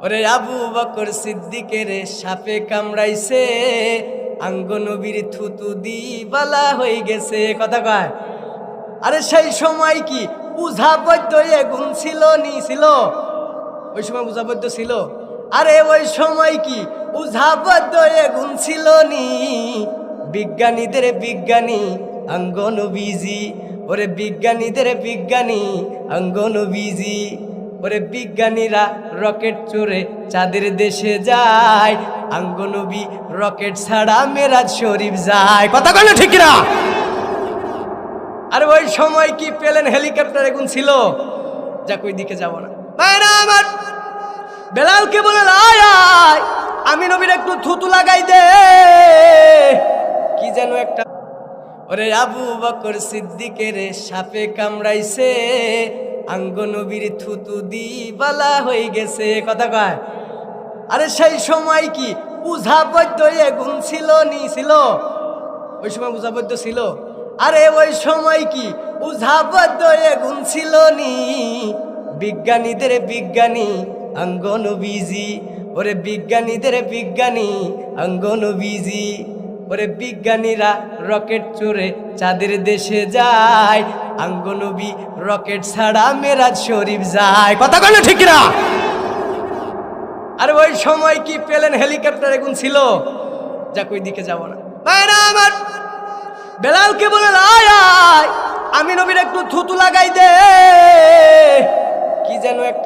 ওরে আবু বকর সিদ্দিকের সাপে কামড়াইছে, আঙ্গ নবীর থুতু দি বালা হয়ে গেছে। কথা কয়। আরে সেই সময় কি উঝা বৈদ্য গুণ ছিল নি ছিল? ওই সময় উঝা বৈদ্য ছিল? আরে ওই সময় কি উঝা বৈদ্য গুণ ছিল নি? বিজ্ঞানীদের বিজ্ঞানী আঙ্গ নবীজি, ওরে বিজ্ঞানীদের বিজ্ঞানী আঙ্গ নবীজি। ওরে বিজ্ঞানীরা রকেট চড়ে চাঁদের দেশে যায়, আঙ্গ নবী রকেট ছাড়া মেরাজ শরীফ যায়। কথা কয় না ঠিক না? আর ওই সময় কি প্লেন হেলিকপ্টার এগুন ছিল? যাক ওই দিকে যাব না। ভাইরা আমার, বেলালকে বলে আয় আয়, আমি নবীর একটু থুতু লাগাই দে। কি যেন একটা। ওরে আবু বকর সিদ্দিকের সাপে কামড়াইছে, আঙ্গ নবীর থুতু দি বালা হয়ে গেছে। কথা কয়। আরে সেই সময় কি উঝা বৈদ্য গুণ ছিল নি ছিল? ওই সময় উঝা বৈদ্য ছিল? আরে ওই সময় কি উঝা বৈদ্য গুণ ছিল নি? বিজ্ঞানীদের বিজ্ঞানী আঙ্গ নবীজি, ওরে বিজ্ঞানীদের বিজ্ঞানী আঙ্গ নবীজি। ওরে বিজ্ঞানীরা রকেট চড়ে চাঁদের দেশে যায়, আঙ্গ নবী রকেট ছাড়া মেরাজ শরীফ যায়। কথা কয় না ঠিক না? আর ওই সময় কি প্লেন হেলিকপ্টার এগুন ছিল? যাক ওই দিকে যাব না। ভাইরা আমার, বেলালকে বলে আয় আয়, আমি নবীর একটু থুতু লাগাই দে। কি যেন একটা